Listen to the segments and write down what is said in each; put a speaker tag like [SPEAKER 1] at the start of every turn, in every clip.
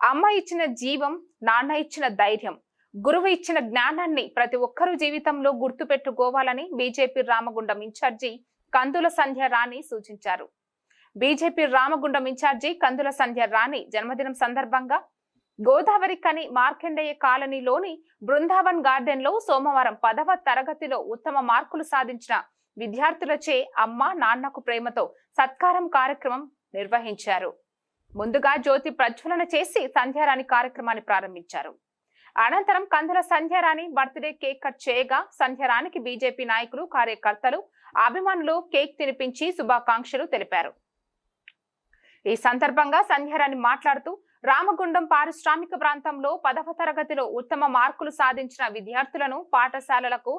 [SPEAKER 1] అమ్మ ఇచ్చిన జీవం, నాన్న ఇచ్చిన ధైర్యం, గురువు ఇచ్చిన జ్ఞానాన్ని ప్రతి ఒక్కరూ జీవితంలో గుర్తుపెట్టుకోవాలని బీజేపీ రామగుండం ఇన్ఛార్జి కందుల సంధ్య రాణి సూచించారు. బీజేపీ రామగుండం ఇన్ఛార్జి కందుల సంధ్య రాణి జన్మదినం సందర్భంగా గోదావరి కని మార్కండేయ కాలనీలోని బృందావన్ గార్డెన్ లో సోమవారం 10వ తరగతిలో ఉత్తమ మార్కులు సాధించిన విద్యార్థులచే అమ్మ నాన్నకు ప్రేమతో సత్కారం కార్యక్రమం నిర్వహించారు. ముందుగా జ్యోతి ప్రజ్వలన చేసి సంధ్యారాణి కార్యక్రమాన్ని ప్రారంభించారు. అనంతరం కందుల సంధ్యారాణి బర్త్డే కేక్ కట్ చేయగా సంధ్యారాణికి బీజేపీ నాయకులు, కార్యకర్తలు, అభిమానులు కేక్ తినిపించి శుభాకాంక్షలు తెలిపారు. ఈ సందర్భంగా సంధ్యారాణి మాట్లాడుతూ రామగుండం పారిశ్రామిక ప్రాంతంలో 10వ తరగతిలో ఉత్తమ మార్కులు సాధించిన విద్యార్థులను పాఠశాలలకు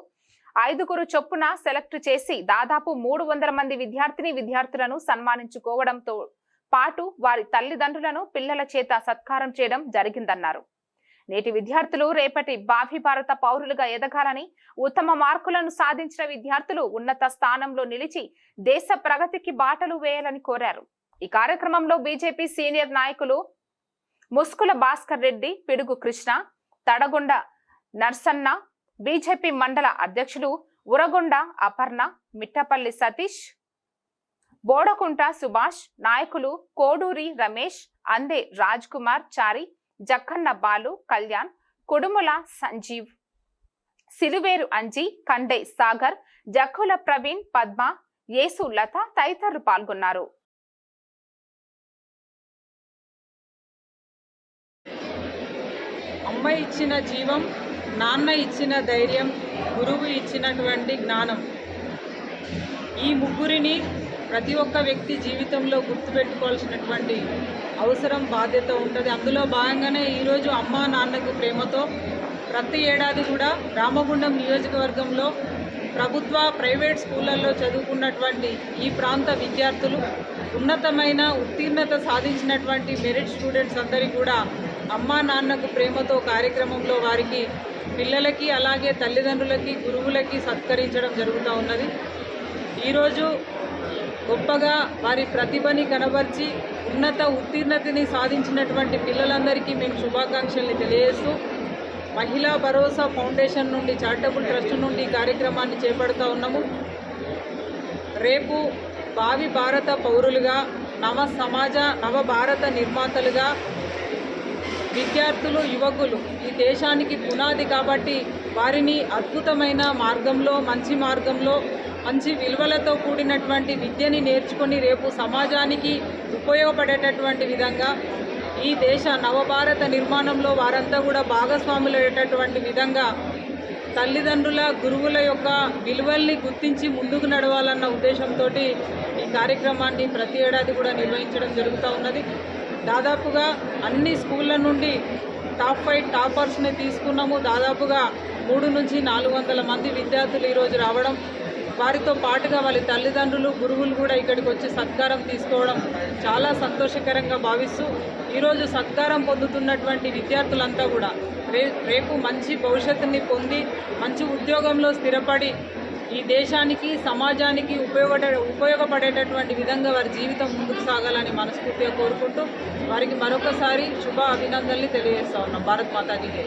[SPEAKER 1] 5గురు చొప్పున సెలెక్ట్ చేసి దాదాపు 300 మంది విద్యార్థులను సన్మానించుకోవడంతో పాటు వారి తల్లిదండ్రులను పిల్లల చేత సత్కారం చేయడం జరిగిందన్నారు. నేటి విద్యార్థులు రేపటి భావి భారత పౌరులుగా ఎదగాలని, ఉత్తమ మార్కులను సాధించిన విద్యార్థులు ఉన్నత స్థానంలో నిలిచి దేశ ప్రగతికి బాటలు వేయాలని కోరారు. ఈ కార్యక్రమంలో బీజేపీ సీనియర్ నాయకులు ముస్కుల భాస్కర్ రెడ్డి, పిడుగు కృష్ణ, తడగొండ నర్సన్న, బీజేపీ మండల అధ్యక్షులు ఉరగొండ అపర్ణ, మిట్టపల్లి సతీష్, బోడకుంట సుభాష్, నాయకులు కోడూరి రమేష్, అందే రాజ్ కుమార్ చారి, జక్కన్న బాలు, కళ్యాణ్, కుడుముల సంజీవ్, సిలువేరు అంజీ, కండై సాగర్, జక్కుల ప్రవీణ్, పద్మ, యేసు లత తదితరులు పాల్గొన్నారు.
[SPEAKER 2] అమ్మ ఇచ్చిన జీవం, నాన్న ఇచ్చిన ధైర్యం, గురువు ఇచ్చినటువంటి జ్ఞానం, ఈ ముగ్గురిని ప్రతి ఒక్క వ్యక్తి జీవితంలో గుర్తుపెట్టుకోవాల్సినటువంటి అవసరం, బాధ్యత ఉంటుంది. అందులో భాగంగానే ఈరోజు అమ్మ నాన్నకు ప్రేమతో ప్రతి ఏడాది కూడా రామగుండం నియోజకవర్గంలో ప్రభుత్వ, ప్రైవేట్ స్కూళ్ళల్లో చదువుకున్నటువంటి ఈ ప్రాంత విద్యార్థులు, ఉన్నతమైన ఉత్తీర్ణత సాధించినటువంటి మెరిట్ స్టూడెంట్స్ అందరికీ కూడా అమ్మా నాన్నకు ప్రేమతో కార్యక్రమంలో వారికి, పిల్లలకి, అలాగే తల్లిదండ్రులకి, గురువులకి సత్కరించడం జరుగుతూ ఉన్నది. ఈరోజు గొప్పగా వారి ప్రతిభని కనబర్చి ఉన్నత ఉత్తీర్ణతని సాధించినటువంటి పిల్లలందరికీ మేము శుభాకాంక్షల్ని తెలియజేస్తూ, మహిళా భరోసా ఫౌండేషన్ నుండి, చారిటబుల్ ట్రస్ట్ నుండి ఈ కార్యక్రమాన్ని చేపడుతూ ఉన్నాము. రేపు భావి భారత పౌరులుగా, నవ భారత నిర్మాతలుగా విద్యార్థులు, యువకులు ఈ దేశానికి పునాది కాబట్టి వారిని అద్భుతమైన మార్గంలో, మంచి మార్గంలో, మంచి విలువలతో కూడినటువంటి విద్యని నేర్చుకొని రేపు సమాజానికి ఉపయోగపడేటటువంటి విధంగా, ఈ దేశ నవభారత నిర్మాణంలో వారంతా కూడా భాగస్వాములయ్యేటటువంటి విధంగా తల్లిదండ్రుల, గురువుల యొక్క విలువల్ని గుర్తించి ముందుకు నడవాలన్న ఉద్దేశంతో ఈ కార్యక్రమాన్ని ప్రతి ఏడాది కూడా నిర్వహించడం జరుగుతూ ఉన్నది. దాదాపుగా అన్ని స్కూళ్ళ నుండి టాప్ 5 టాపర్స్ని తీసుకున్నాము. దాదాపుగా 300 నుంచి 400 మంది విద్యార్థులు ఈరోజు రావడం, వారితో పాటుగా వాళ్ళ తల్లిదండ్రులు, గురువులు కూడా ఇక్కడికి వచ్చి సత్కారం తీసుకోవడం చాలా సంతోషకరంగా భావిస్తూ, ఈరోజు సత్కారం పొందుతున్నటువంటి విద్యార్థులంతా కూడా రేపు మంచి భవిష్యత్తుని పొంది మంచి ఉద్యోగంలో స్థిరపడి ఈ దేశానికి, సమాజానికి ఉపయోగపడేటటువంటి విధంగా వారి జీవితం ముందుకు సాగాలని మనస్ఫూర్తిగా కోరుకుంటూ వారికి మరొకసారి శుభ అభినందనలు తెలియజేస్తా ఉన్నాం. భారత్ మాతాకి జై.